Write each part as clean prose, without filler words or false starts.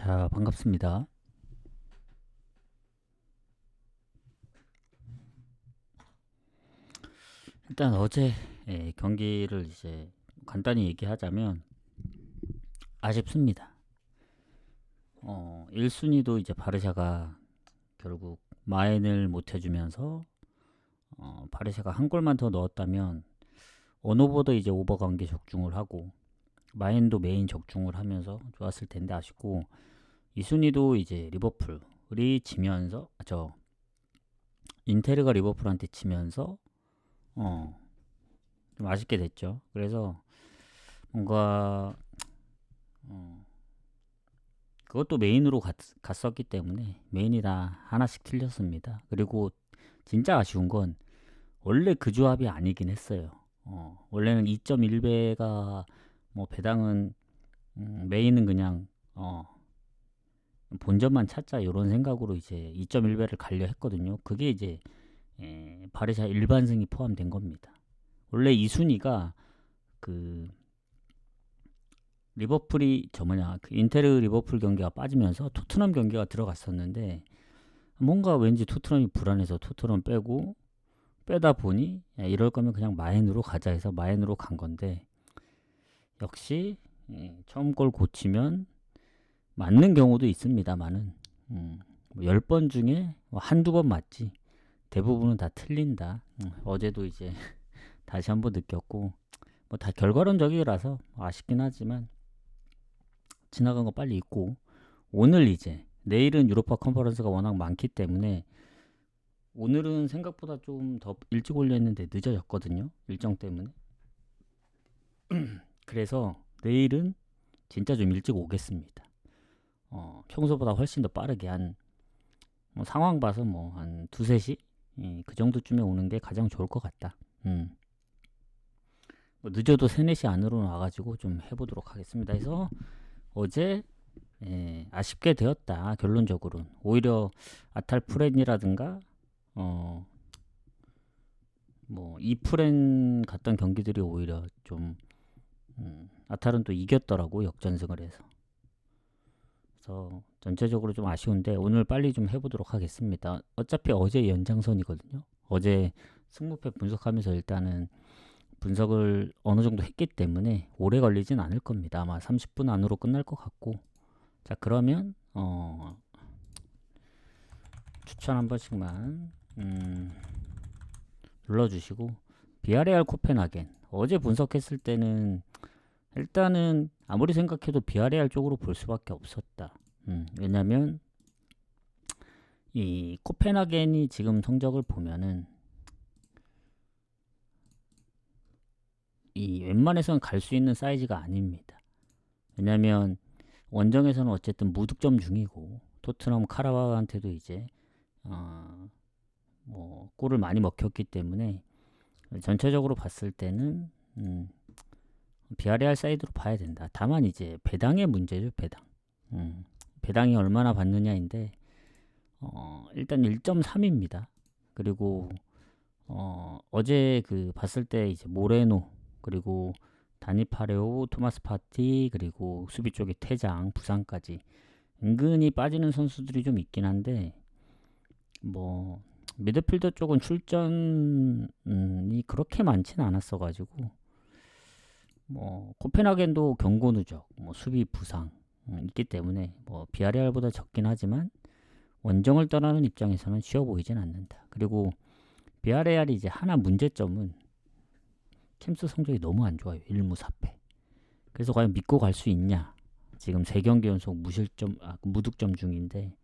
자, 반갑습니다. 일단 어제 경기를 이제 간단히 얘기하자면 아쉽습니다. 1순위도 이제 바르샤가 결국 마인을 못 해주면서 바르샤가 한 골만 더 넣었다면 언어보다 이제 오버 관계 적중을 하고 마인도 메인 적중을 하면서 좋았을 텐데 아쉽고 2순위도 이제 리버풀이 지면서 인테르가 리버풀한테 지면서 좀 아쉽게 됐죠. 그래서 뭔가 그것도 메인으로 갔었기 때문에 메인이 다 하나씩 틀렸습니다. 그리고 진짜 아쉬운 건 원래 그 조합이 아니긴 했어요. 원래는 2.1배가 뭐 배당은 메인은 그냥 본전만 찾자 이런 생각으로 이제 2.1배를 가려 했거든요. 그게 이제 바르샤 일반승이 포함된 겁니다. 원래 2순위가 그 리버풀이 그 인테르 리버풀 경기가 빠지면서 토트넘 경기가 들어갔었는데 뭔가 왠지 토트넘이 불안해서 토트넘 빼고 빼다 보니 야, 이럴 거면 그냥 마인으로 가자 해서 마인으로 간 건데 역시 처음 걸 고치면 맞는 경우도 있습니다만은 10번 중에 한두 번 맞지 대부분은 다 틀린다. 어제도 이제 다시 한번 느꼈고 뭐 다 결과론적이라서 아쉽긴 하지만 지나간 거 빨리 잊고 오늘 이제 내일은 유로파 컨퍼런스가 워낙 많기 때문에 오늘은 생각보다 좀 더 일찍 올려 했는데 늦어졌거든요. 일정 때문에. 그래서 내일은 진짜 좀 일찍 오겠습니다. 평소보다 훨씬 더 빠르게 뭐 상황 봐서 뭐 한 2, 3시 그 정도쯤에 오는 게 가장 좋을 것 같다. 뭐 늦어도 3, 4시 안으로 와가지고 좀 해보도록 하겠습니다. 그래서 어제 아쉽게 되었다. 결론적으로는 오히려 아탈프렌이라든가 뭐 이프렌 갔던 경기들이 오히려 좀 아탈은 또 이겼더라고 역전승을 해서. 그래서 전체적으로 좀 아쉬운데 오늘 빨리 좀 해보도록 하겠습니다. 어차피 어제 연장선이거든요. 어제 승무패 분석하면서 일단은 분석을 어느 정도 했기 때문에 오래 걸리진 않을 겁니다. 아마 30분 안으로 끝날 것 같고. 자, 그러면 추천 한 번씩만 눌러주시고 비아레알 코펜하겐 어제 분석했을 때는 일단은 아무리 생각해도 비아레알 쪽으로 볼 수밖에 없었다. 왜냐면 이 코펜하겐이 지금 성적을 보면은 이 웬만해서는 갈 수 있는 사이즈가 아닙니다. 왜냐면 원정에서는 어쨌든 무득점 중이고 토트넘 카라바오한테도 이제 뭐 골을 많이 먹혔기 때문에 전체적으로 봤을 때는 비아레알 사이드로 봐야 된다. 다만 이제 배당의 문제죠. 배당이 얼마나 받느냐인데 일단 1.3입니다. 그리고 어제 그 봤을 때 이제 모레노 그리고 다니 파레오, 토마스 파티 그리고 수비 쪽에 퇴장, 부상까지 은근히 빠지는 선수들이 좀 있긴 한데 뭐 미드필더 쪽은 출전이 그렇게 많지는 않았어가지고 뭐 코펜하겐도 경고 누적, 뭐 수비 부상 있기 때문에 뭐 비아레알보다 적긴 하지만 원정을 떠나는 입장에서는 쉬워 보이진 않는다. 그리고 비아레알이 이제 하나 문제점은 챔스 성적이 너무 안 좋아요. 1무 4패. 그래서 과연 믿고 갈 수 있냐? 지금 3경기 연속 무득점 중인데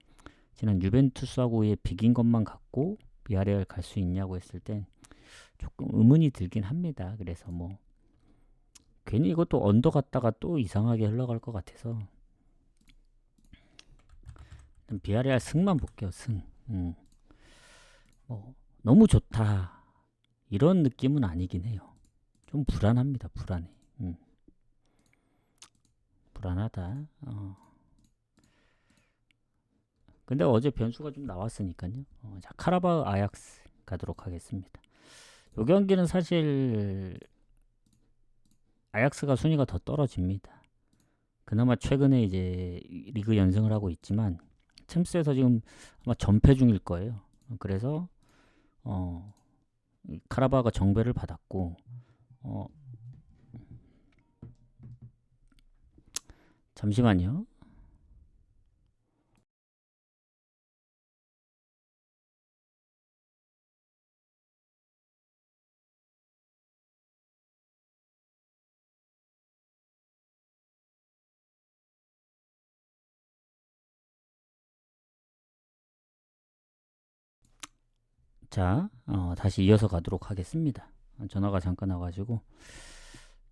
지난 유벤투스하고의 비긴 것만 갖고 비아레알 갈 수 있냐고 했을 땐 조금 의문이 들긴 합니다. 그래서 뭐 괜히 이것도 언더 갔다가 또 이상하게 흘러갈 것 같아서 비아레알 승만 볼게요. 승. 뭐 너무 좋다 이런 느낌은 아니긴 해요. 좀 불안합니다. 불안해. 불안하다. 근데 어제 변수가 좀 나왔으니까요. 자, 카라바오 아약스 가도록 하겠습니다. 이 경기는 사실 아약스가 순위가 더 떨어집니다. 그나마 최근에 이제 리그 연승을 하고 있지만 챔스에서 지금 아마 전패 중일 거예요. 그래서 카라바오가 정배를 받았고 어, 잠시만요. 자, 다시 이어서 가도록 하겠습니다. 전화가 잠깐 와가지고.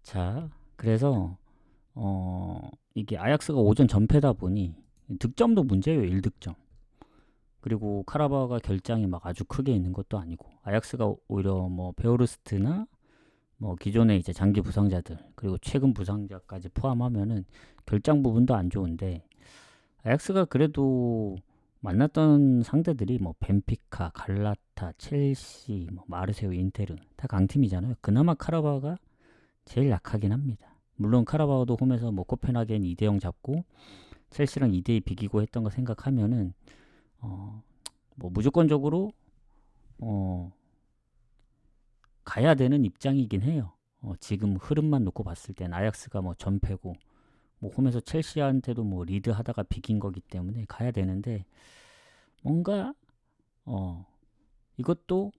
자, 그래서 이게 아약스가 오전 전패다 보니 득점도 문제예요. 1득점. 그리고 카라바오가 결장이 막 아주 크게 있는 것도 아니고 아약스가 오히려 뭐 베오르스트나 뭐 기존의 이제 장기 부상자들 그리고 최근 부상자까지 포함하면은 결장 부분도 안 좋은데 아약스가 그래도 만났던 상대들이 뭐 벤피카, 갈라타, 첼시, 뭐 마르세유, 인테르 다 강팀이잖아요. 그나마 카라바오가 제일 약하긴 합니다. 물론 카라바오도 홈에서 뭐 코펜하겐 2대0 잡고 첼시랑 2대2 비기고 했던 거 생각하면은 뭐 무조건적으로 가야 되는 입장이긴 해요. 지금 흐름만 놓고 봤을 땐 아약스가 뭐 전패고 뭐 홈에서 첼시한테도 뭐 리드하다가 비긴 거기 때문에 가야 되는데 뭔가 이것도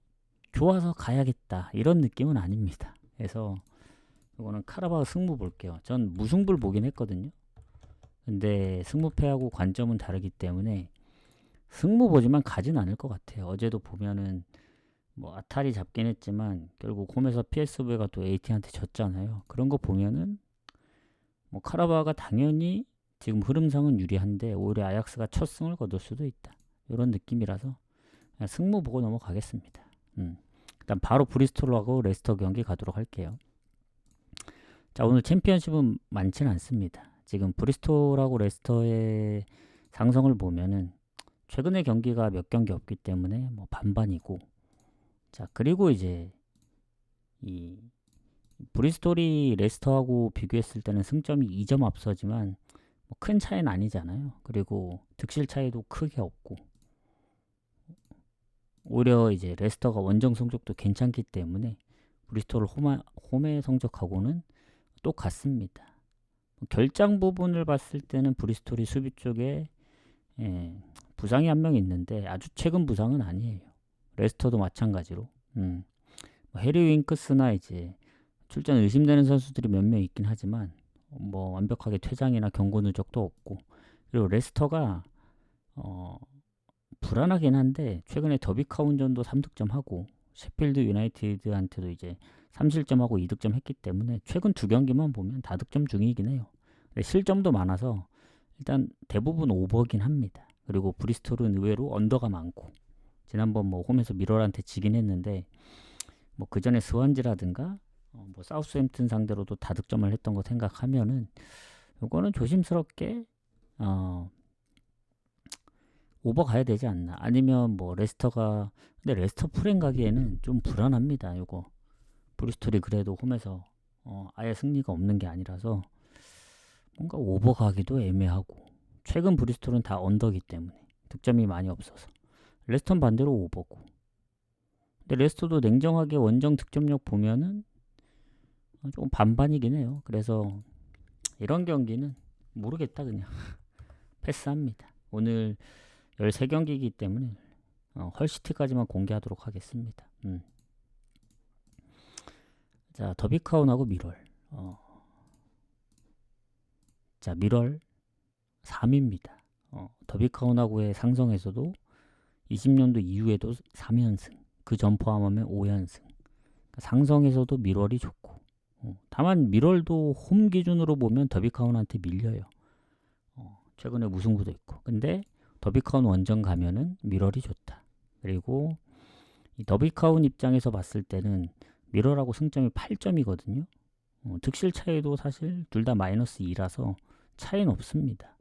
좋아서 가야겠다 이런 느낌은 아닙니다. 그래서 이거는 카라바오 승부 볼게요. 전 무승부를 보긴 했거든요. 근데 승부패하고 관점은 다르기 때문에 승부 보지만 가진 않을 것 같아요. 어제도 보면은 뭐 아탈이 잡긴 했지만 결국 홈에서 PSV가 또 AT한테 졌잖아요. 그런 거 보면은 뭐 카라바오가 당연히 지금 흐름상은 유리한데 오히려 아약스가 첫 승을 거둘 수도 있다. 이런 느낌이라서 그냥 승부 보고 넘어가겠습니다. 일단 바로 브리스톨하고 레스터 경기 가도록 할게요. 자, 오늘 챔피언십은 많지는 않습니다. 지금 브리스톨하고 레스터의 상성을 보면은 최근의 경기가 몇 경기 없기 때문에 뭐 반반이고 자, 그리고 이제 이 브리스톨이 레스터하고 비교했을 때는 승점이 2점 앞서지만 뭐 큰 차이는 아니잖아요. 그리고 득실 차이도 크게 없고 오히려 이제 레스터가 원정 성적도 괜찮기 때문에 브리스톨 홈의 성적하고는 똑같습니다. 결장 부분을 봤을 때는 브리스톨이 수비 쪽에 부상이 한 명 있는데 아주 최근 부상은 아니에요. 레스터도 마찬가지로 해리 윙크스나 이제 출전 의심되는 선수들이 몇 명 있긴 하지만 뭐 완벽하게 퇴장이나 경고 누적도 없고 그리고 레스터가 불안하긴 한데 최근에 더비 카운전도 3득점하고 셰필드 유나이티드한테도 이제 3실점하고 2득점 했기 때문에 최근 두 경기만 보면 다 득점 중이긴 해요. 실점도 많아서 일단 대부분 오버긴 합니다. 그리고 브리스톨은 의외로 언더가 많고 지난번 뭐 홈에서 미러한테 지긴 했는데 뭐 그 전에 스완지라든가 뭐 사우스햄튼 상대로도 다득점을 했던 거 생각하면은 이거는 조심스럽게 오버 가야 되지 않나. 아니면 뭐 레스터가 근데 레스터 프랭 가기에는 좀 불안합니다. 요거 브리스톨이 그래도 홈에서 아예 승리가 없는 게 아니라서 뭔가 오버 가기도 애매하고 최근 브리스톨은 다 언더기 때문에 득점이 많이 없어서 레스턴 반대로 오버고 근데 레스터도 냉정하게 원정 득점력 보면은 조금 반반이긴 해요. 그래서 이런 경기는 모르겠다 그냥 패스합니다. 오늘 13경기이기 때문에 헐시티까지만 공개하도록 하겠습니다. 자, 더비카운하고 미럴. 자, 미럴 3위입니다. 더비카운하고의 상성에서도 20년도 이후에도 3연승. 그 전 포함하면 5연승. 상성에서도 미럴이 좋고 다만 미럴도 홈 기준으로 보면 더비카운한테 밀려요. 최근에 무승부도 있고 근데 더비카운 원정 가면은 미럴이 좋다. 그리고 이 더비카운 입장에서 봤을 때는 미럴하고 승점이 8점이거든요. 득실 차이도 사실 둘 다 마이너스 2라서 차이는 없습니다.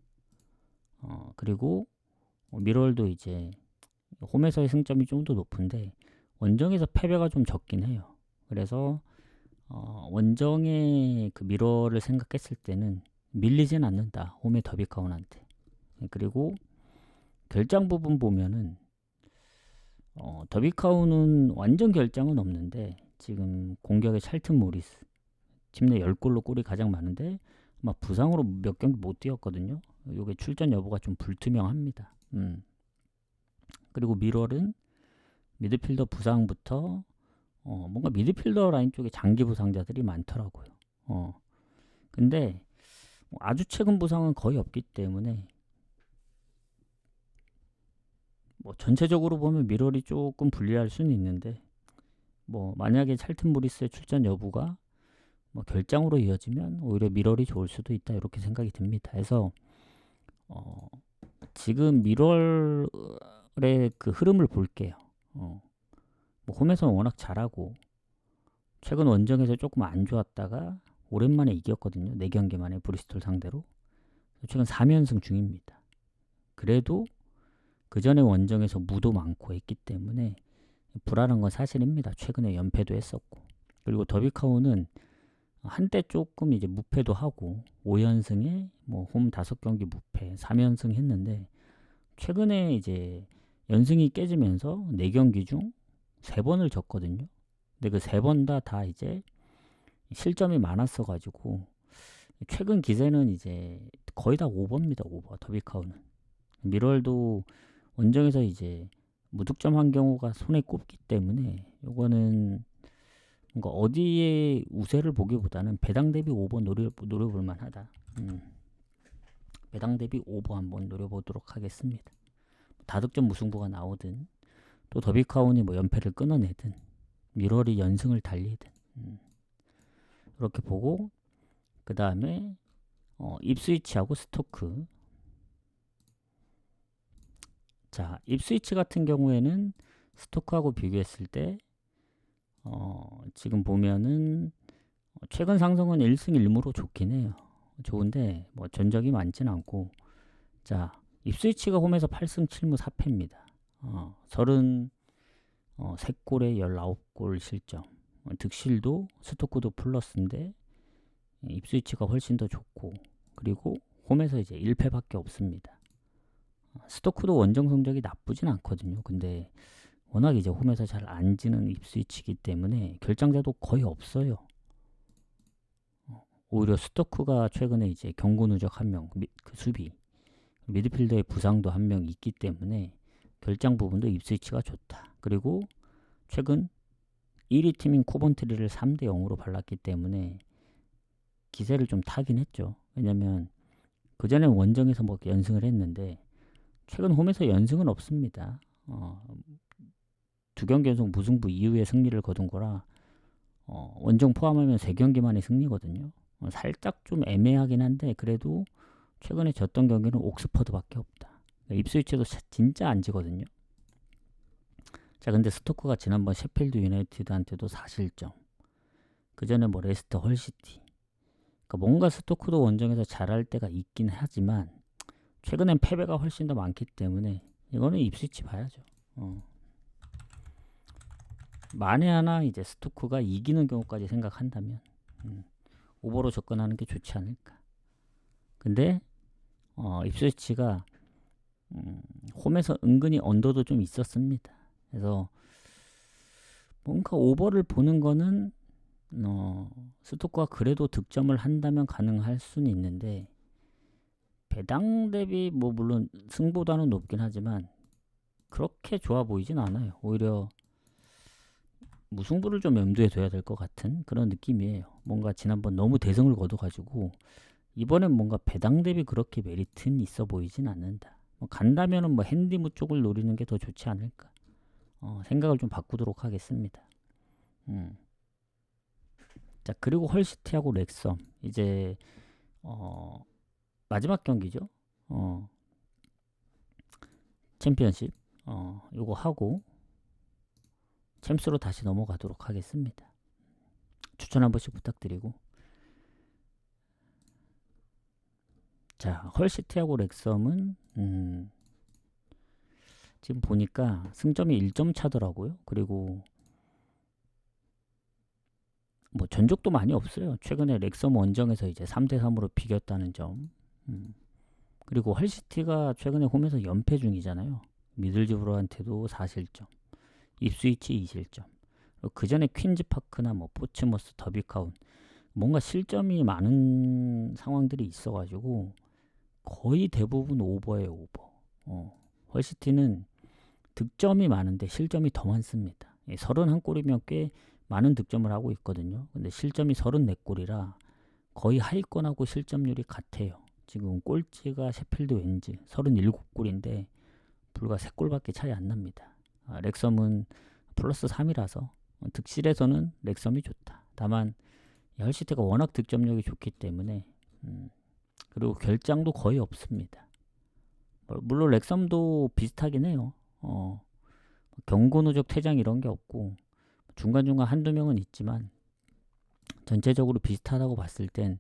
그리고 미럴도 이제 홈에서의 승점이 좀 더 높은데 원정에서 패배가 좀 적긴 해요. 그래서 원정의 그 미러를 생각했을 때는 밀리진 않는다. 홈의 더비카운한테. 그리고 결장 부분 보면은 더비카운은 완전 결장은 없는데 지금 공격의 찰튼 모리스 팀 내 10골로 골이 가장 많은데 아마 부상으로 몇 경기 못 뛰었거든요. 요게 출전 여부가 좀 불투명합니다. 그리고 미럴은 미드필더 부상부터 뭔가 미드필더 라인 쪽에 장기 부상자들이 많더라고요. 근데 뭐 아주 최근 부상은 거의 없기 때문에 뭐 전체적으로 보면 미럴이 조금 불리할 수는 있는데 뭐 만약에 찰튼 모리스의 출전 여부가 뭐 결장으로 이어지면 오히려 미럴이 좋을 수도 있다 이렇게 생각이 듭니다. 그래서 지금 미럴의 그 흐름을 볼게요. 뭐 홈에서는 워낙 잘하고 최근 원정에서 조금 안 좋았다가 오랜만에 이겼거든요. 4경기 만에 브리스톨 상대로. 최근 3연승 중입니다. 그래도 그 전에 원정에서 무도 많고 했기 때문에 불안한 건 사실입니다. 최근에 연패도 했었고. 그리고 더비카운은 한때 조금 이제 무패도 하고 5연승에 뭐 홈 5경기 무패 3연승 했는데 최근에 이제 연승이 깨지면서 4경기 중 3번을 졌거든요. 근데 그 3번 다 이제 실점이 많았어 가지고 최근 기세는 이제 거의 다 오버입니다. 오버 더비카운은. 미럴도 원정에서 이제 무득점한 경우가 손에 꼽기 때문에 요거는 뭔가 어디에 우세를 보기보다는 배당 대비 오버 노려볼 만하다. 배당 대비 오버 한번 노려보도록 하겠습니다. 다득점 무승부가 나오든 또 더비카운이 뭐 연패를 끊어내든 미럴이 연승을 달리든 이렇게 보고 그 다음에 입스위치하고 스토크. 자, 입스위치 같은 경우에는 스토크하고 비교했을 때 지금 보면은 최근 상승은 1승 1무로 좋긴 해요. 좋은데 뭐 전적이 많진 않고 자 입스위치가 홈에서 8승 7무 4패입니다. 33골에 19골 실점. 득실도 스토크도 플러스인데 입스위치가 훨씬 더 좋고 그리고 홈에서 이제 1패밖에 없습니다. 스토크도 원정 성적이 나쁘진 않거든요. 근데 워낙 이제 홈에서 잘 안 지는 입스위치이기 때문에 결장자도 거의 없어요. 오히려 스토크가 최근에 이제 경고 누적 한 명, 그 수비 미드필더의 부상도 한 명 있기 때문에 결장 부분도 입스위치가 좋다. 그리고 최근 1위 팀인 코번트리를 3대 0으로 발랐기 때문에 기세를 좀 타긴 했죠. 왜냐면 그전에 원정에서 뭐 연승을 했는데 최근 홈에서 연승은 없습니다. 2경기 연속 무승부 이후에 승리를 거둔 거라 원정 포함하면 3경기 만에 승리거든요. 살짝 좀 애매하긴 한데 그래도 최근에 졌던 경기는 옥스퍼드밖에 없다. 입스위치도 진짜 안 지거든요. 자, 근데 스토크가 지난번 셰필드 유나이티드한테도 4실점. 그 전에 뭐 레스터 헐시티. 그러니까 뭔가 스토크도 원정에서 잘할 때가 있긴 하지만 최근엔 패배가 훨씬 더 많기 때문에 이거는 입스위치 봐야죠. 만에 하나 이제 스토크가 이기는 경우까지 생각한다면 오버로 접근하는 게 좋지 않을까. 근데 입스위치가 홈에서 은근히 언더도 좀 있었습니다. 그래서 뭔가 오버를 보는 거는 스토크가 그래도 득점을 한다면 가능할 수는 있는데 배당 대비 뭐 물론 승보다는 높긴 하지만 그렇게 좋아 보이진 않아요. 오히려 무승부를 좀 염두에 둬야 될 것 같은 그런 느낌이에요. 뭔가 지난번 너무 대승을 거둬가지고 이번엔 뭔가 배당 대비 그렇게 메리트는 있어 보이진 않는다. 간다면은 뭐 핸디무 쪽을 노리는 게 더 좋지 않을까. 생각을 좀 바꾸도록 하겠습니다. 자, 그리고 헐시티하고 렉섬 이제 마지막 경기죠. 챔피언십 요거 하고 챔스로 다시 넘어가도록 하겠습니다. 추천 한 번씩 부탁드리고 자, 헐시티하고 렉섬은 지금 보니까 승점이 1점 차더라고요. 그리고 뭐 전적도 많이 없어요. 최근에 렉섬 원정에서 이제 3대3으로 비겼다는 점. 그리고 헐시티가 최근에 홈에서 연패 중이잖아요. 미들즈브로한테도 4실점, 입스위치 2실점. 그 전에 퀸즈파크나 뭐 포츠머스, 더비카운 뭔가 실점이 많은 상황들이 있어가지고 거의 대부분 오버예요, 오버. 헐시티는 득점이 많은데 실점이 더 많습니다. 31골이면 꽤 많은 득점을 하고 있거든요. 근데 실점이 34골이라 거의 하위권하고 실점률이 같아요. 지금 꼴찌가 셰필드 웬즈 37골인데 불과 3골밖에 차이 안 납니다. 렉섬은 플러스 3이라서 득실에서는 렉섬이 좋다. 다만 헐시티가 워낙 득점력이 좋기 때문에 그리고 결장도 거의 없습니다. 물론 렉섬도 비슷하긴 해요. 경고 누적 퇴장 이런 게 없고 중간중간 한두 명은 있지만 전체적으로 비슷하다고 봤을 땐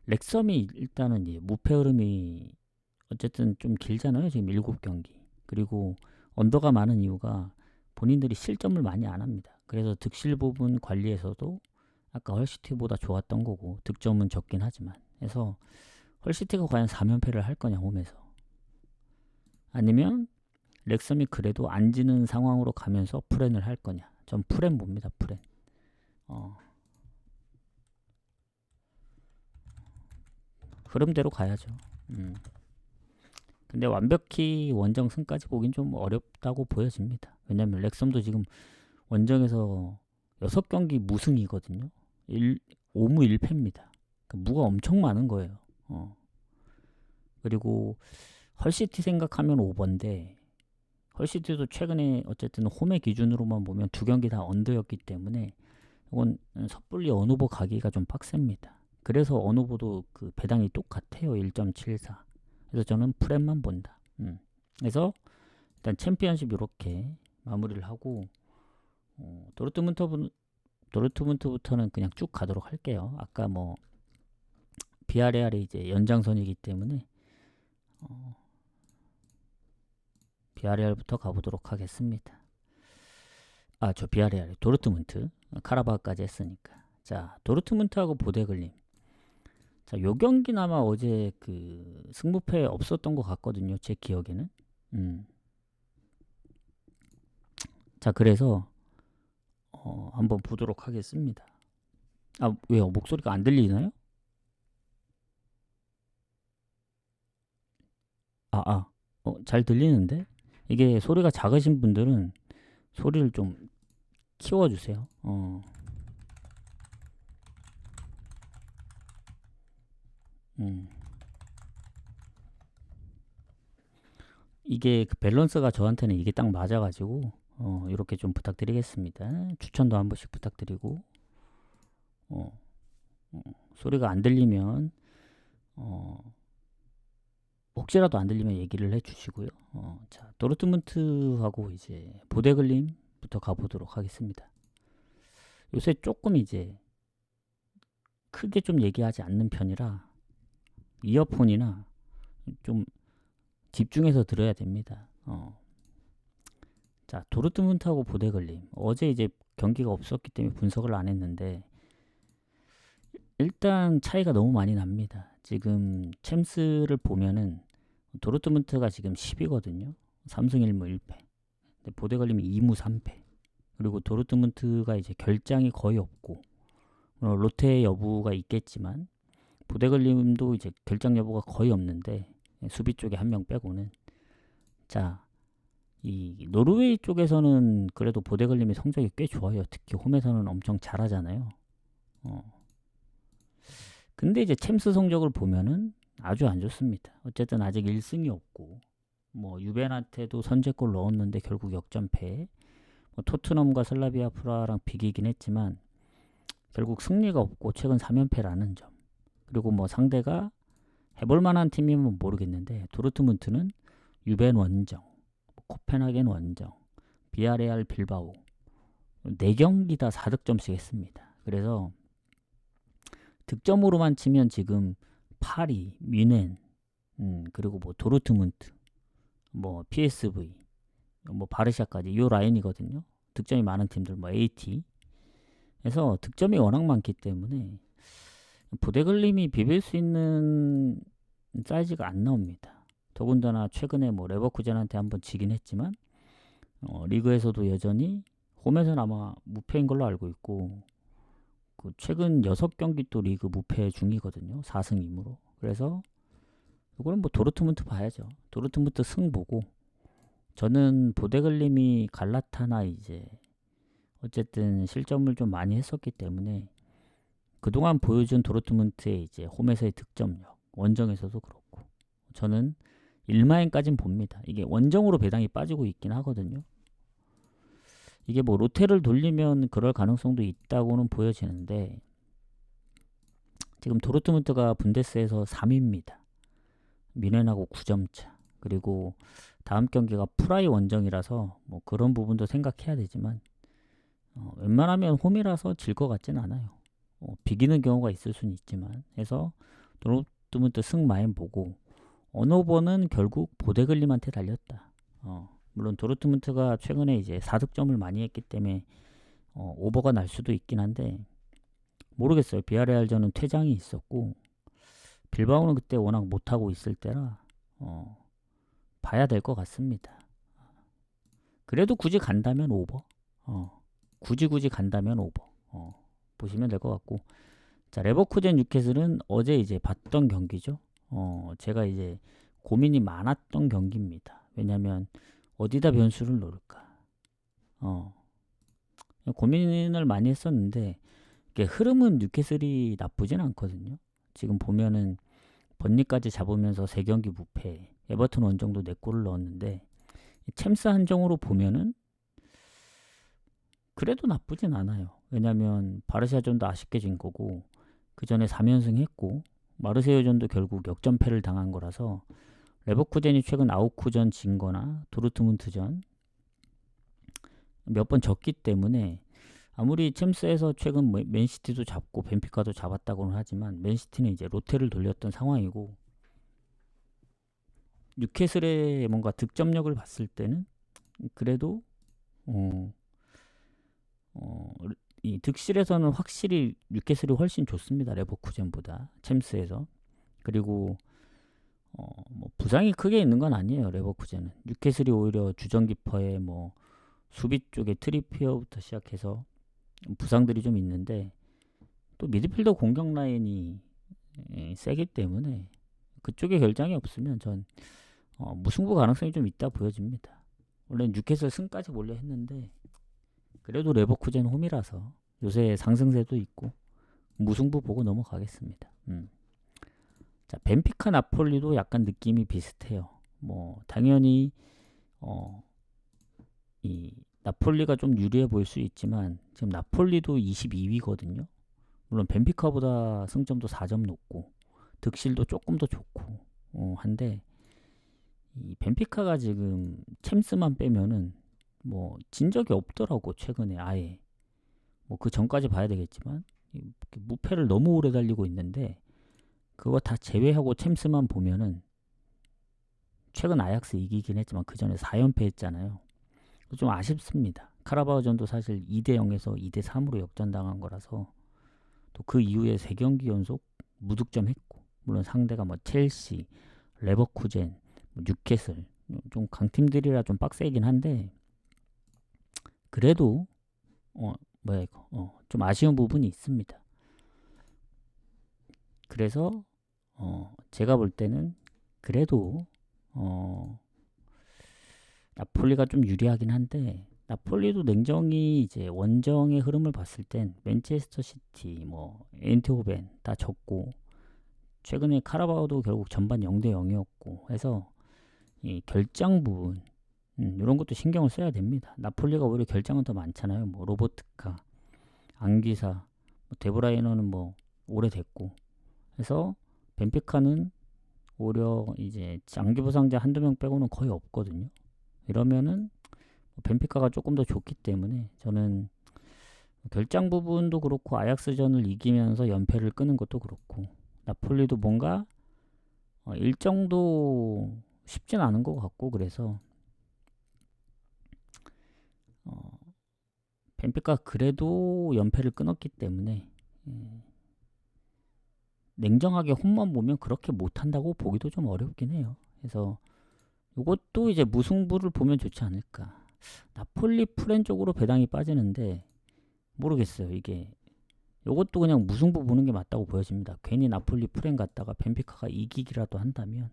렉섬이 일단은 무패 흐름이 어쨌든 좀 길잖아요. 지금 7경기. 그리고 언더가 많은 이유가 본인들이 실점을 많이 안 합니다. 그래서 득실 부분 관리에서도 아까 헐시티보다 좋았던 거고 득점은 적긴 하지만 그래서 헐시티가 과연 4연패를 할 거냐 홈에서 아니면 렉섬이 그래도 안 지는 상황으로 가면서 프렌을 할 거냐. 전 프렌 봅니다. 프렌. 흐름대로 가야죠. 근데 완벽히 원정 승까지 보긴 좀 어렵다고 보여집니다. 왜냐면 렉섬도 지금 원정에서 6경기 무승이거든요. 5무 1패입니다. 그러니까 무가 엄청 많은 거예요. 그리고 헐시티 생각하면 오버인데 헐시티도 최근에 어쨌든 홈의 기준으로만 보면 2경기 다 언더였기 때문에 이건 섣불리 언오버 가기가 좀 빡셉니다. 그래서 언오버도 그 배당이 똑같아요. 1.74. 그래서 저는 프렘만 본다. 그래서 일단 챔피언십 이렇게 마무리를 하고 도르트문트부터는 그냥 쭉 가도록 할게요. 아까 뭐 비아레알이 이제 연장선이기 때문에 비아레알부터 가보도록 하겠습니다. 저 비아레알, 도르트문트, 카라바흐까지 했으니까. 자, 도르트문트하고 보데글림. 자, 요 경기는 아마 어제 그 승부패 없었던 것 같거든요. 제 기억에는. 자, 그래서 한번 보도록 하겠습니다. 왜요? 목소리가 안 들리나요? 잘 들리는데? 이게 소리가 작으신 분들은 소리를 좀 키워주세요. 이게 그 밸런스가 저한테는 이게 딱 맞아가지고 이렇게 좀 부탁드리겠습니다. 추천도 한 번씩 부탁드리고 소리가 안 들리면 혹시라도 안 들리면 얘기를 해주시고요. 자, 도르트문트하고 이제 보데글림부터 가보도록 하겠습니다. 요새 조금 이제 크게 좀 얘기하지 않는 편이라 이어폰이나 좀 집중해서 들어야 됩니다. 자, 도르트문트하고 보데글림. 어제 이제 경기가 없었기 때문에 분석을 안 했는데 일단 차이가 너무 많이 납니다. 지금 챔스를 보면은 도르트문트가 지금 10위거든요. 3승 1무 1패. 근데 보데글림이 2무 3패. 그리고 도르트문트가 이제 결장이 거의 없고 로테 여부가 있겠지만 보데글림도 이제 결장 여부가 거의 없는데 수비 쪽에 한 명 빼고는 자, 이 노르웨이 쪽에서는 그래도 보데글림이 성적이 꽤 좋아요. 특히 홈에서는 엄청 잘하잖아요. 근데 이제 챔스 성적을 보면은 아주 안 좋습니다. 어쨌든 아직 1승이 없고 뭐 유벤한테도 선제골 넣었는데 결국 역전패. 토트넘과 슬라비아 프라하랑 비기긴 했지만 결국 승리가 없고 최근 3연패라는 점. 그리고 뭐 상대가 해볼 만한 팀이면 모르겠는데 도르트문트는 유벤 원정, 코펜하겐 원정, 비아레알 빌바오 4경기 다 4득점씩 했습니다. 그래서 득점으로만 치면 지금 파리, 뮌헨, 그리고 뭐 도르트문트, 뭐 PSV, 뭐 바르샤까지 요 라인이거든요. 득점이 많은 팀들 뭐 AT. 그래서 득점이 워낙 많기 때문에 부대글림이 비빌 수 있는 사이즈가 안 나옵니다. 더군다나 최근에 뭐 레버쿠젠한테 한번 지긴 했지만 리그에서도 여전히 홈에서는 아마 무패인 걸로 알고 있고 그 최근 6경기 또 리그 무패 중이거든요. 4승 2무로. 그래서 이거는 뭐 도르트문트 봐야죠. 도르트문트 승 보고 저는 보데글림이 갈라타나 이제 어쨌든 실점을 좀 많이 했었기 때문에 그동안 보여준 도르트문트의 이제 홈에서의 득점력, 원정에서도 그렇고 저는 1마인까지는 봅니다. 이게 원정으로 배당이 빠지고 있긴 하거든요. 이게 뭐 로테를 돌리면 그럴 가능성도 있다고는 보여지는데 지금 도르트문트가 분데스에서 3위입니다. 미넨하고 9점 차. 그리고 다음 경기가 프라이 원정이라서 뭐 그런 부분도 생각해야 되지만 웬만하면 홈이라서 질 것 같진 않아요. 비기는 경우가 있을 수는 있지만 해서 도르트문트 승마인 보고 언오버는 결국 보데글림한테 달렸다. 물론 도르트문트가 최근에 이제 4득점을 많이 했기 때문에 오버가 날 수도 있긴 한데 모르겠어요. 비아레알전은 퇴장이 있었고 빌바오는 그때 워낙 못하고 있을 때라 봐야 될 것 같습니다. 그래도 굳이 간다면 오버. 굳이 간다면 오버. 보시면 될 것 같고 자 레버쿠젠 뉴캐슬은 어제 이제 봤던 경기죠. 제가 이제 고민이 많았던 경기입니다. 왜냐면 어디다 변수를 놓을까. 고민을 많이 했었는데 흐름은 뉴캐슬이 나쁘진 않거든요. 지금 보면은 번니까지 잡으면서 3경기 무패, 에버튼 원정도 4골을 넣었는데 챔스 한정으로 보면은 그래도 나쁘진 않아요. 왜냐면 바르샤전도 아쉽게 진 거고 그 전에 3연승 했고 마르세유전도 결국 역전패를 당한 거라서 레버쿠젠이 최근 아우쿠전 진 거나 도르트문트전 몇 번 졌기 때문에 아무리 챔스에서 최근 맨시티도 잡고 벤피카도 잡았다고는 하지만 맨시티는 이제 로테를 돌렸던 상황이고 뉴캐슬의 뭔가 득점력을 봤을 때는 그래도 이 득실에서는 확실히 뉴캐슬이 훨씬 좋습니다. 레버쿠젠보다 챔스에서. 그리고 뭐 부상이 크게 있는 건 아니에요. 레버쿠젠은 뉴캐슬이 오히려 주전기퍼에 뭐 수비 쪽에 트리피어부터 시작해서 부상들이 좀 있는데 또 미드필더 공격 라인이 세기 때문에 그쪽에 결장이 없으면 전 무승부 가능성이 좀 있다 보여집니다. 원래 뉴캐슬 승까지 몰려 했는데 그래도 레버쿠젠 홈이라서 요새 상승세도 있고 무승부 보고 넘어가겠습니다. 자 벤피카 나폴리도 약간 느낌이 비슷해요. 뭐 당연히 이 나폴리가 좀 유리해 보일 수 있지만 지금 나폴리도 22위거든요. 물론 벤피카보다 승점도 4점 높고 득실도 조금 더 좋고 한데 이 벤피카가 지금 챔스만 빼면은 뭐 진 적이 없더라고 최근에 아예. 뭐 그 전까지 봐야 되겠지만 무패를 너무 오래 달리고 있는데 그거 다 제외하고 챔스만 보면은 최근 아약스 이기긴 했지만 그 전에 4연패 했잖아요. 좀 아쉽습니다. 카라바오전도 사실 2대0에서 2대3으로 역전당한 거라서 또 그 이후에 3경기 연속 무득점 했고 물론 상대가 뭐 첼시, 레버쿠젠, 뉴캐슬 좀 강팀들이라 좀 빡세긴 한데 그래도 좀 아쉬운 부분이 있습니다. 그래서 제가 볼 때는 그래도 나폴리가 좀 유리하긴 한데 나폴리도 냉정히 이제 원정의 흐름을 봤을 땐 맨체스터 시티, 뭐 엔트호벤 다 졌고 최근에 카라바오도 결국 전반 0대0이었고 해서 이 결장 부분 이런 것도 신경을 써야 됩니다. 나폴리가 오히려 결장은 더 많잖아요. 뭐 로보트카, 안기사, 뭐 데브라이너는 뭐 오래됐고 해서 벤피카는 오히려 이제 장기 부상자 한두 명 빼고는 거의 없거든요. 이러면은 벤피카가 조금 더 좋기 때문에 저는 결장 부분도 그렇고 아약스전을 이기면서 연패를 끄는 것도 그렇고 나폴리도 뭔가 일정도 쉽진 않은 것 같고 그래서 벤피카 그래도 연패를 끊었기 때문에 냉정하게 홈만 보면 그렇게 못한다고 보기도 좀 어렵긴 해요. 그래서 이것도 이제 무승부를 보면 좋지 않을까. 나폴리 프렌 쪽으로 배당이 빠지는데 모르겠어요. 이게 이것도 그냥 무승부 보는 게 맞다고 보여집니다. 괜히 나폴리 프렌 갔다가 벤피카가 이기기라도 한다면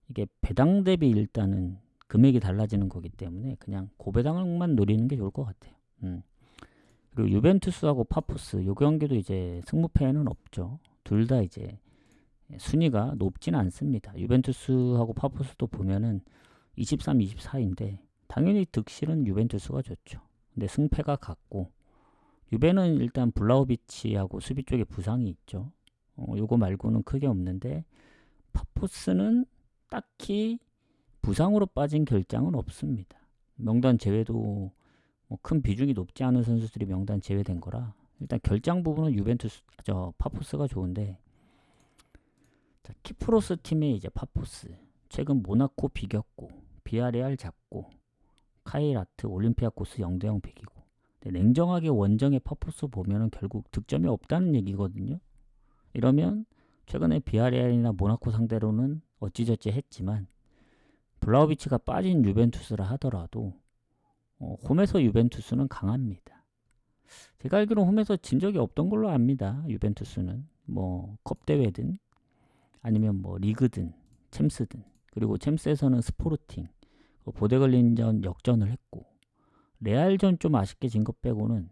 이게 배당 대비 일단은 금액이 달라지는 거기 때문에 그냥 고배당만 노리는 게 좋을 것 같아요. 그리고 유벤투스하고 파포스 요 경기도 이제 승무패는 없죠. 둘 다 이제 순위가 높지는 않습니다. 유벤투스하고 파포스도 보면은 23, 24인데 당연히 득실은 유벤투스가 좋죠. 근데 승패가 같고 유벤은 일단 블라우비치하고 수비 쪽에 부상이 있죠. 요거 말고는 크게 없는데 파포스는 딱히 부상으로 빠진 결장은 없습니다. 명단 제외도 뭐 큰 비중이 높지 않은 선수들이 명단 제외된 거라 일단 결장 부분은 파포스가 좋은데 자, 키프로스 팀의 이제 파포스 최근 모나코 비겼고 비아레알 잡고 카이라트 올림피아코스 0대0 비기고 냉정하게 원정의 파포스 보면은 결국 득점이 없다는 얘기거든요. 이러면 최근에 비아레알이나 모나코 상대로는 어찌저찌 했지만 블라우비치가 빠진 유벤투스라 하더라도 홈에서 유벤투스는 강합니다. 제가 알기로 홈에서 진 적이 없던 걸로 압니다. 유벤투스는 뭐 컵대회든 아니면 뭐 리그든 챔스든 그리고 챔스에서는 스포르팅 보데글린전 역전을 했고 레알전 좀 아쉽게 진 것 빼고는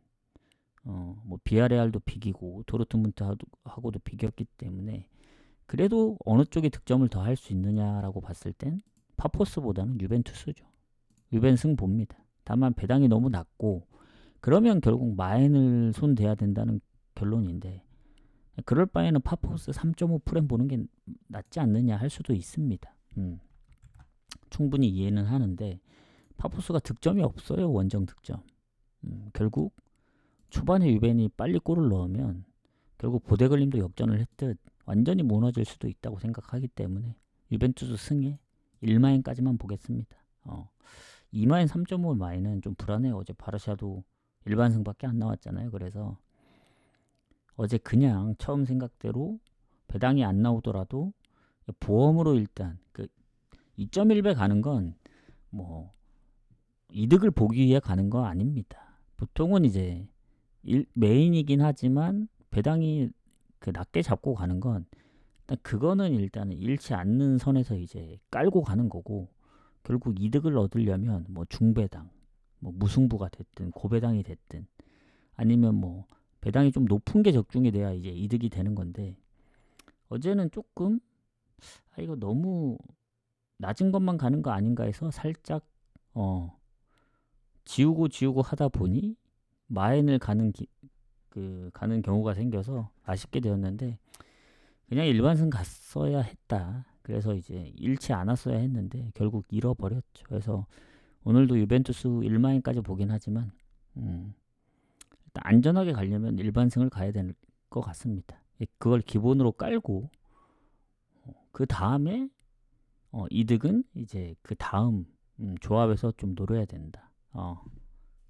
뭐 비아레알도 비기고 도르트문트하고도 비겼기 때문에 그래도 어느 쪽이 득점을 더 할 수 있느냐라고 봤을 땐 파포스보다는 유벤투스죠. 유벤승 봅니다. 다만 배당이 너무 낮고 그러면 결국 마엔을 손대야 된다는 결론인데 그럴 바에는 파포스 3.5 프렘 보는 게 낫지 않느냐 할 수도 있습니다. 충분히 이해는 하는데 파포스가 득점이 없어요. 원정 득점. 결국 초반에 유벤이 빨리 골을 넣으면 결국 보데글림도 역전을 했듯 완전히 무너질 수도 있다고 생각하기 때문에 유벤투스 승에 1마인까지만 보겠습니다. 2마인 3.5 마인은 좀 불안해요. 어제 바르샤도 일반승밖에 안 나왔잖아요. 그래서 어제 그냥 처음 생각대로 배당이 안 나오더라도 보험으로 일단 그 2.1배 가는 건 뭐 이득을 보기 위해 가는 거 아닙니다. 보통은 이제 메인이긴 하지만 배당이 그 낮게 잡고 가는 건 일단 그거는 일단은 잃지 않는 선에서 이제 깔고 가는 거고 결국 이득을 얻으려면 뭐 중배당, 뭐 무승부가 됐든 고배당이 됐든 아니면 뭐 배당이 좀 높은 게 적중이 돼야 이제 이득이 되는 건데 어제는 조금 이거 너무 낮은 것만 가는 거 아닌가 해서 살짝 지우고 하다 보니 마엔을 가는 경우가 생겨서 아쉽게 되었는데 그냥 일반승 갔어야 했다. 그래서 이제 잃지 않았어야 했는데 결국 잃어버렸죠. 그래서 오늘도 유벤투스 1마인까지 보긴 하지만 일단 안전하게 가려면 일반승을 가야 될 것 같습니다. 그걸 기본으로 깔고 그 다음에 이득은 이제 그 다음 조합에서 좀 노려야 된다.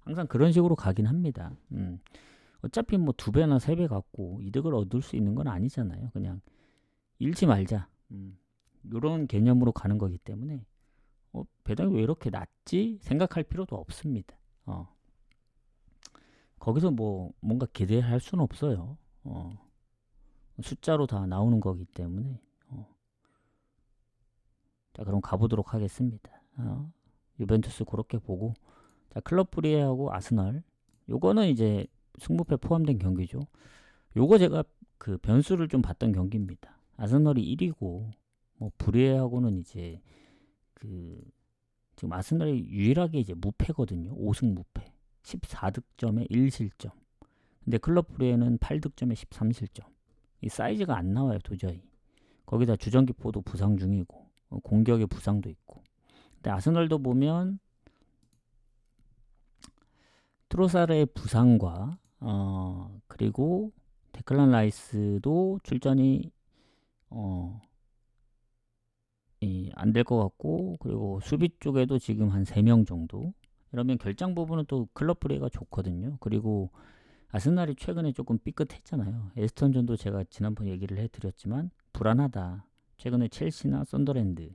항상 그런 식으로 가긴 합니다. 어차피 뭐 2배나 3배 갖고 이득을 얻을 수 있는 건 아니잖아요. 그냥 잃지 말자. 이런 개념으로 가는 거기 때문에 배당이 왜 이렇게 낮지? 생각할 필요도 없습니다. 거기서 뭐 뭔가 기대할 수는 없어요. 숫자로 다 나오는 거기 때문에 자 그럼 가보도록 하겠습니다. 유벤투스 그렇게 보고 자 클럽 브리에하고 아스널 요거는 이제 승부패 포함된 경기죠. 요거 제가 그 변수를 좀 봤던 경기입니다. 아스널이 1위고 뭐 브리에하고는 이제 지금 아스널이 유일하게 이제 무패거든요. 5승 무패 14득점에 1실점. 근데 클럽 브리에는 8득점에 13실점. 이 사이즈가 안 나와요 도저히. 거기다 주전기포도 부상 중이고 공격의 부상도 있고. 근데 아스널도 보면 트로사르의 부상과 그리고 데클란 라이스도 출전이 안 될 것 같고 그리고 수비 쪽에도 지금 한 3명 정도 이러면 결장 부분은 또 클럽 브레이가 좋거든요. 그리고 아스날이 최근에 조금 삐끗했잖아요. 에스턴전도 제가 지난번 얘기를 해드렸지만 불안하다. 최근에 첼시나 썬더랜드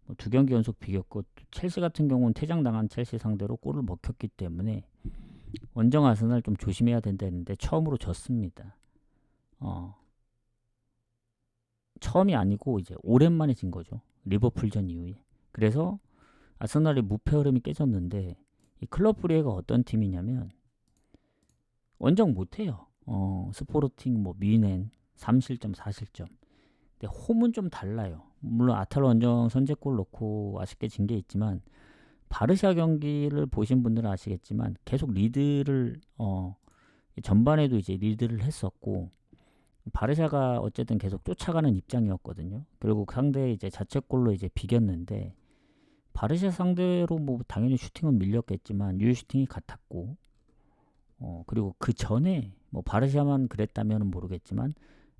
뭐 2경기 연속 비겼고, 첼시 같은 경우는 퇴장당한 첼시 상대로 골을 먹혔기 때문에 원정 아스날 좀 조심해야 된다는데 처음으로 졌습니다. 처음이 아니고 이제 오랜만에 진 거죠. 리버풀전 이후에. 그래서 아스날의 무패 흐름이 깨졌는데, 이 클럽 브리에가 어떤 팀이냐면 원정 못해요. 스포르팅 뭐 미넨 3실점 4실점. 근데 홈은 좀 달라요. 물론 아탈 원정 선제골 넣고 아쉽게 진 게 있지만, 바르샤 경기를 보신 분들은 아시겠지만 계속 리드를 전반에도 이제 리드를 했었고, 바르샤가 어쨌든 계속 쫓아가는 입장이었거든요. 결국 상대 이제 자책골로 이제 비겼는데, 바르샤 상대로 뭐 당연히 슈팅은 밀렸겠지만 유효 슈팅이 같았고, 그리고 그 전에 뭐 바르샤만 그랬다면 모르겠지만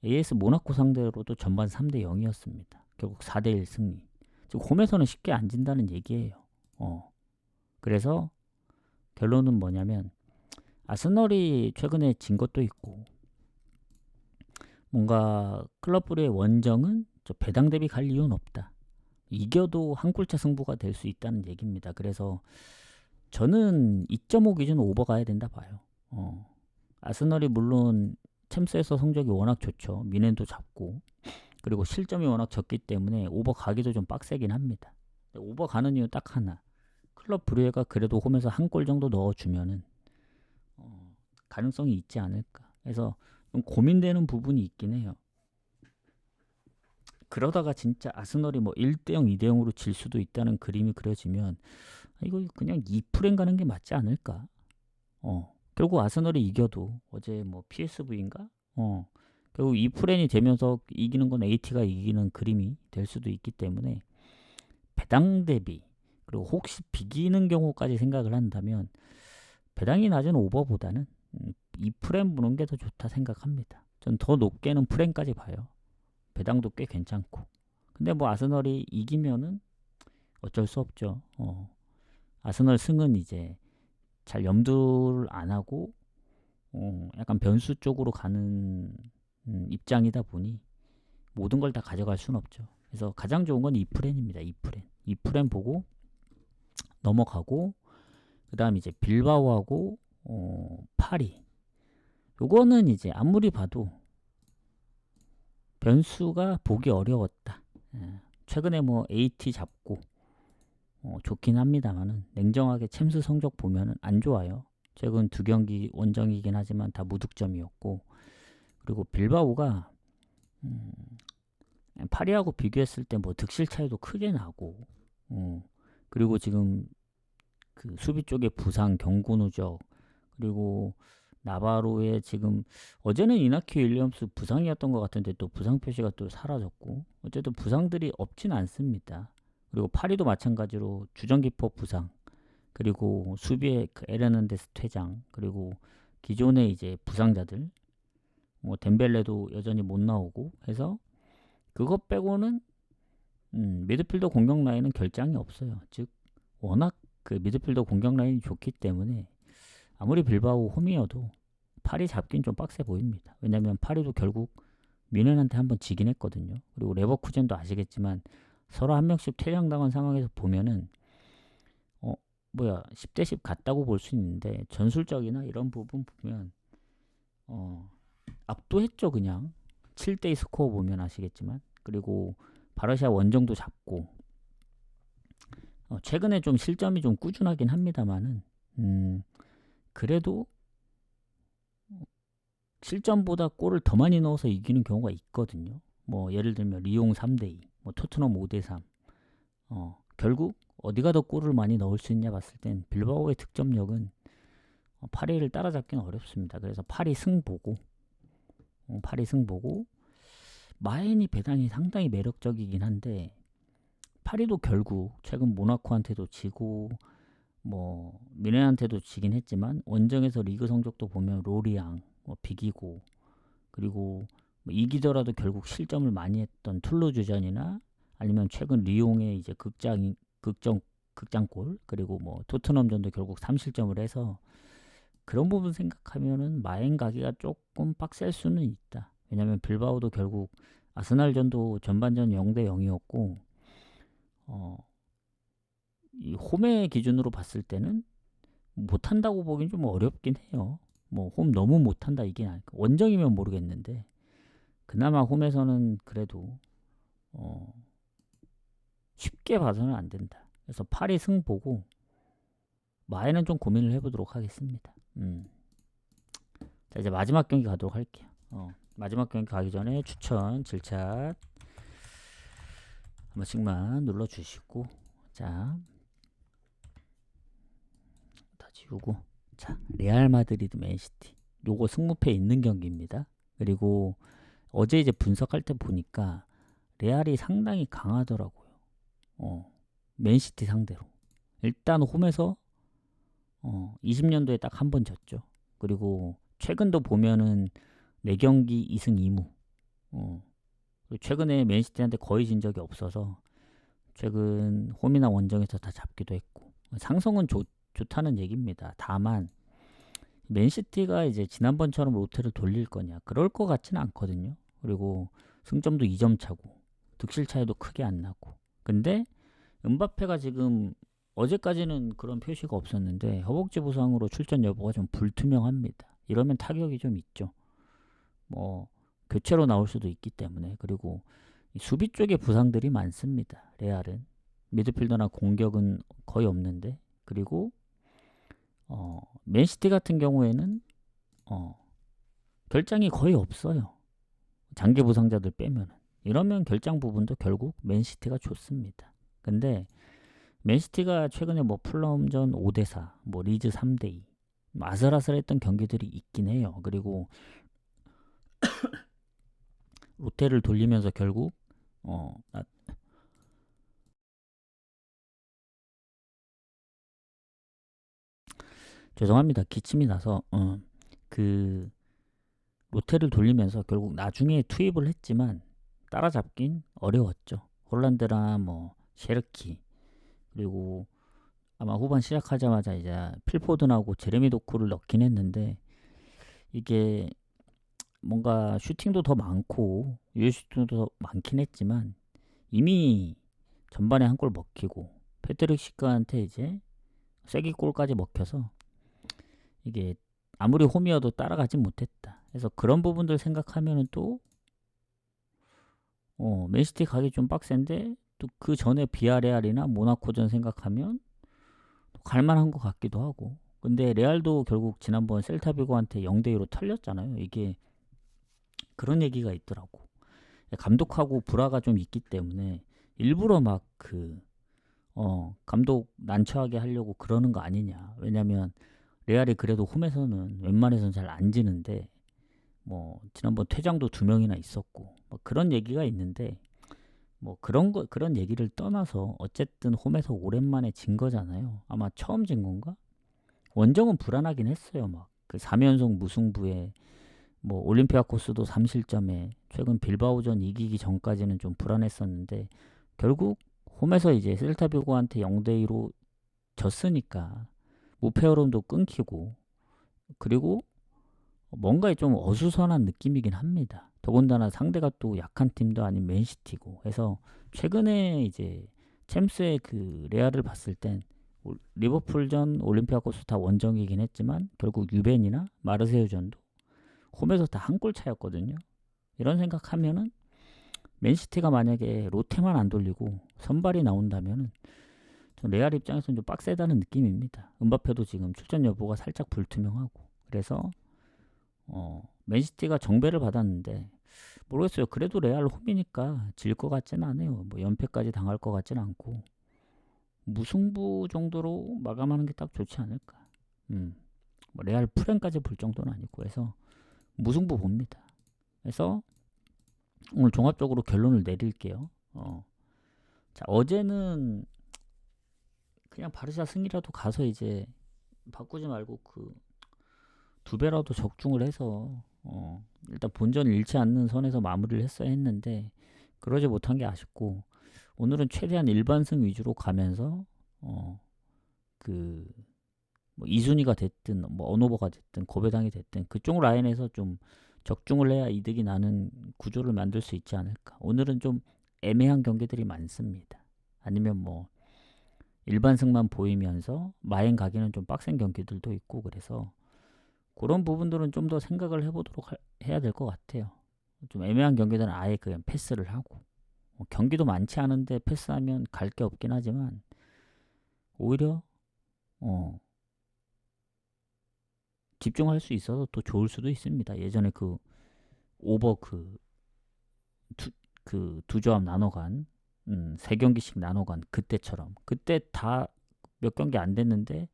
AS 모나코 상대로도 전반 3대 0이었습니다. 결국 4대 1 승리. 즉 홈에서는 쉽게 안 진다는 얘기예요. 그래서 결론은 뭐냐면, 아스널이 최근에 진 것도 있고, 뭔가 클럽 브루의 원정은 저 배당 대비 갈 이유는 없다. 이겨도 한 골차 승부가 될 수 있다는 얘기입니다. 그래서 저는 2.5 기준 오버 가야 된다 봐요. 아스널이 물론 챔스에서 성적이 워낙 좋죠. 미넨도 잡고, 그리고 실점이 워낙 적기 때문에 오버 가기도 좀 빡세긴 합니다. 오버 가는 이유 딱 하나. 클럽 브루에가 그래도 홈에서 한 골 정도 넣어주면은 가능성이 있지 않을까. 그래서 좀 고민되는 부분이 있긴 해요. 그러다가 진짜 아스널이 뭐 1대0, 2대0으로 질 수도 있다는 그림이 그려지면 이거 그냥 2프렌 가는 게 맞지 않을까. 결국 아스널이 이겨도 어제 뭐 PSV인가? 결국 2프렌이 되면서 이기는 건 AT가 이기는 그림이 될 수도 있기 때문에 배당 대비, 그리고 혹시 비기는 경우까지 생각을 한다면 배당이 낮은 오버보다는 2프렌 보는 게 더 좋다 생각합니다. 전 더 높게는 프렌까지 봐요. 배당도 꽤 괜찮고. 근데 뭐 아스널이 이기면은 어쩔 수 없죠. 아스널 승은 이제 잘 염두를 안 하고 약간 변수 쪽으로 가는 입장이다 보니 모든 걸 다 가져갈 수는 없죠. 그래서 가장 좋은 건 2프렌입니다. 2프렌. 2프렌 보고 넘어가고, 그 다음 이제 빌바오하고 파리. 요거는 이제 아무리 봐도 변수가 보기 어려웠다. 최근에 뭐 AT 잡고 좋긴 합니다만은 냉정하게 챔스 성적 보면은 안 좋아요. 최근 2경기 원정이긴 하지만 다 무득점이었고, 그리고 빌바오가 파리하고 비교했을 때 뭐 득실 차이도 크게 나고, 그리고 지금 그 수비 쪽에 부상, 경고 누적, 그리고 나바로의 지금 어제는 이나키 윌리엄스 부상이었던 것 같은데 또 부상 표시가 또 사라졌고, 어쨌든 부상들이 없진 않습니다. 그리고 파리도 마찬가지로 주전기퍼 부상, 그리고 수비의 그 에르난데스 퇴장, 그리고 기존의 이제 부상자들, 뭐 덴벨레도 여전히 못 나오고 해서 그것 빼고는 미드필더 공격 라인은 결장이 없어요. 즉 워낙 그 미드필더 공격 라인이 좋기 때문에 아무리 빌바오 홈이어도 파리 잡긴 좀 빡세 보입니다. 왜냐면 파리도 결국 미넨한테 한번 지긴 했거든요. 그리고 레버쿠젠도 아시겠지만 서로 한 명씩 퇴장당한 상황에서 보면은 10대 10 같다고 볼 수 있는데, 전술적이나 이런 부분 보면 압도했죠. 그냥 7대2 스코어 보면 아시겠지만. 그리고 바르샤 원정도 잡고, 최근에 좀 실점이 좀 꾸준하긴 합니다만은 그래도 실점보다 골을 더 많이 넣어서 이기는 경우가 있거든요. 뭐 예를 들면 리옹 3대2, 뭐 토트넘 5대3. 결국 어디가 더 골을 많이 넣을 수 있냐 봤을 땐 빌바오의 득점력은 파리를 따라잡기는 어렵습니다. 그래서 파리 승 보고, 마엔이 배당이 상당히 매력적이긴 한데, 파리도 결국 최근 모나코한테도 지고 뭐 미넨한테도 지긴 했지만 원정에서 리그 성적도 보면 로리앙 비기고, 그리고 뭐 이기더라도 결국 실점을 많이 했던 툴루즈전이나 아니면 최근 리옹의 이제 극적 극장골, 그리고 뭐 토트넘전도 결국 3실점을 해서 그런 부분 생각하면은 마행 가기가 조금 빡셀 수는 있다. 왜냐면 빌바오도 결국 아스날전도 전반전 0대 0이었고 이 홈의 기준으로 봤을 때는 못한다고 보긴 좀 어렵긴 해요. 뭐 홈 너무 못한다 이게 아닐까. 원정이면 모르겠는데 그나마 홈에서는 그래도 쉽게 봐서는 안 된다. 그래서 파리 승 보고 마에는 좀 고민을 해보도록 하겠습니다. 자, 이제 마지막 경기 가도록 할게요. 마지막 경기 가기 전에 추천 질샷 한 번씩만 눌러주시고, 자, 다 지우고, 자, 레알 마드리드 맨시티. 요거 승무패 있는 경기입니다. 그리고 어제 이제 분석할 때 보니까 레알이 상당히 강하더라고요. 맨시티 상대로. 일단 홈에서 20년도에 딱 한 번 졌죠. 그리고 최근도 보면은 4경기 2승 2무. 최근에 맨시티한테 거의 진 적이 없어서 최근 홈이나 원정에서 다 잡기도 했고 상성은 좋다는 얘기입니다. 다만 맨시티가 이제 지난번처럼 로테를 돌릴 거냐 그럴 것 같지는 않거든요. 그리고 승점도 2점 차고 득실 차이도 크게 안 나고 근데 음바페가 지금 어제까지는 그런 표시가 없었는데 허벅지 부상으로 출전 여부가 좀 불투명합니다. 이러면 타격이 좀 있죠. 뭐 교체로 나올 수도 있기 때문에. 그리고 수비 쪽에 부상들이 많습니다. 레알은 미드필더나 공격은 거의 없는데 그리고 맨시티 같은 경우에는 결장이 거의 없어요. 장기 부상자들 빼면은. 이러면 결장 부분도 결국 맨시티가 좋습니다. 근데 맨시티가 최근에 뭐 풀럼전 5대4, 뭐 리즈 3대2 아슬아슬했던 경기들이 있긴 해요. 그리고 롯데를 돌리면서 결국 죄송합니다. 기침이 나서 그 롯데를 돌리면서 결국 나중에 투입을 했지만 따라잡긴 어려웠죠. 홀란드랑 뭐 셰르키 그리고 아마 후반 시작하자마자 이제 필포든하고 제레미 도쿠를 넣긴 했는데 이게 뭔가 슈팅도 더 많고 유효슈팅도 더 많긴 했지만 이미 전반에 한 골 먹히고 패트릭 시크한테 이제 쐐기골까지 먹혀서 이게 아무리 홈이어도 따라가진 못했다. 그래서 그런 부분들 생각하면은 또 맨시티 가기 좀 빡센데 또 그 전에 비아레알이나 모나코전 생각하면 갈만한 것 같기도 하고. 근데 레알도 결국 지난번 셀타비고한테 0대2로 털렸잖아요. 이게 그런 얘기가 있더라고. 감독하고 불화가 좀 있기 때문에 일부러 막 감독 난처하게 하려고 그러는 거 아니냐. 왜냐면 레알이 그래도 홈에서는 웬만해서는 잘 안 지는데 뭐 지난번 퇴장도 2명이나 있었고 뭐 그런 얘기가 있는데 뭐 그런 얘기를 떠나서 어쨌든 홈에서 오랜만에 진 거잖아요. 아마 처음 진 건가? 원정은 불안하긴 했어요. 막 그 3연속 무승부에 뭐 올림피아코스도 3실점에 최근 빌바오전 이기기 전까지는 좀 불안했었는데 결국 홈에서 이제 셀타비고한테 0대2로 졌으니까 무패 흐름도 끊기고 그리고 뭔가 좀 어수선한 느낌이긴 합니다. 더군다나 상대가 또 약한 팀도 아닌 맨시티고 해서 최근에 이제 챔스의 그 레알을 봤을 땐 리버풀전 올림피아코스 다 원정이긴 했지만 결국 유벤이나 마르세유전도 홈에서 다 한 골 차였거든요. 이런 생각하면은 맨시티가 만약에 롯데만 안 돌리고 선발이 나온다면은 전 레알 입장에서는 좀 빡세다는 느낌입니다. 음바페도 지금 출전 여부가 살짝 불투명하고 그래서 맨시티가 정배를 받았는데 모르겠어요. 그래도 레알 홈이니까 질 것 같지는 않아요. 뭐 연패까지 당할 것 같지는 않고 무승부 정도로 마감하는 게 딱 좋지 않을까. 뭐 레알 프랭까지 볼 정도는 아니고 해서 무승부 봅니다. 그래서 오늘 종합적으로 결론을 내릴게요. 자, 어제는 그냥 바르샤 승이라도 가서 이제 바꾸지 말고 그 2배라도 적중을 해서 일단 본전을 잃지 않는 선에서 마무리를 했어야 했는데 그러지 못한 게 아쉽고 오늘은 최대한 일반승 위주로 가면서 그 뭐 이순위가 됐든 뭐 언오버가 됐든 고배당이 됐든 그쪽 라인에서 좀 적중을 해야 이득이 나는 구조를 만들 수 있지 않을까. 오늘은 좀 애매한 경기들이 많습니다. 아니면 뭐 일반승만 보이면서 마행 가기는 좀 빡센 경기들도 있고, 그래서 그런 부분들은 좀 더 생각을 해보도록 해야 될 것 같아요. 좀 애매한 경기들은 아예 그냥 패스를 하고, 경기도 많지 않은데 패스하면 갈 게 없긴 하지만 오히려 집중할 수 있어서 더 좋을 수도 있습니다. 예전에 그 오버 두 조합 나눠간, 세 경기씩 나눠간 그때처럼, 그때 다 몇 경기 안 됐는데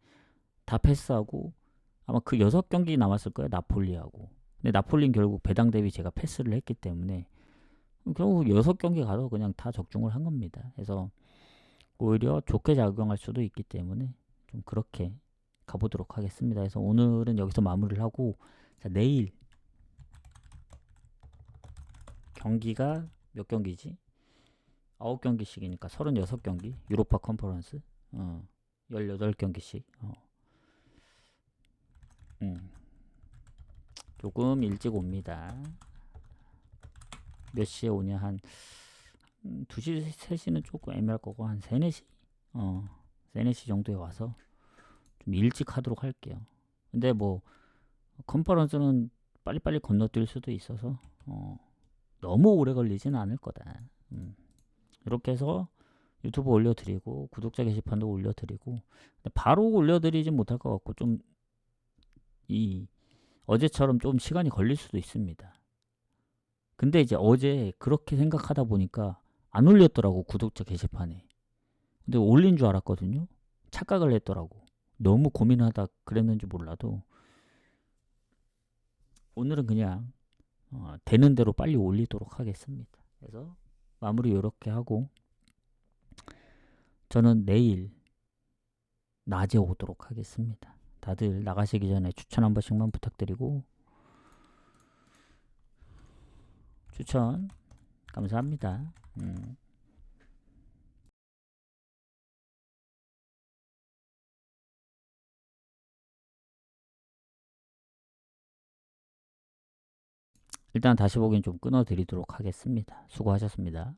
다 패스하고, 아마 그 6경기 남았을 거예요, 나폴리하고. 근데 나폴리는 결국 배당 대비 제가 패스를 했기 때문에 결국 6경기 가도 그냥 다 적중을 한 겁니다. 그래서 오히려 좋게 작용할 수도 있기 때문에 좀 그렇게 가보도록 하겠습니다. 그래서 오늘은 여기서 마무리를 하고, 자, 내일 경기가 몇 경기지? 9경기씩이니까 36경기, 유로파 컨퍼런스, 18경기씩. 조금 일찍 옵니다. 몇 시에 오냐, 한 2시, 3시는 조금 애매할 거고, 한 3, 4시? 3, 4시 정도에 와서 좀 일찍 하도록 할게요. 근데 뭐 컨퍼런스는 빨리빨리 건너뛸 수도 있어서 너무 오래 걸리진 않을 거다. 이렇게 해서 유튜브 올려드리고 구독자 게시판도 올려드리고, 근데 바로 올려드리진 못할 것 같고, 좀 어제처럼 좀 시간이 걸릴 수도 있습니다. 근데 이제 어제 그렇게 생각하다 보니까 안 올렸더라고, 구독자 게시판에. 근데 올린 줄 알았거든요. 착각을 했더라고. 너무 고민하다 그랬는지 몰라도 오늘은 그냥 되는 대로 빨리 올리도록 하겠습니다. 그래서 마무리 이렇게 하고 저는 내일 낮에 오도록 하겠습니다. 다들 나가시기 전에 추천 한 번씩만 부탁드리고, 추천 감사합니다. 일단 다시 보기엔 좀 끊어드리도록 하겠습니다. 수고하셨습니다.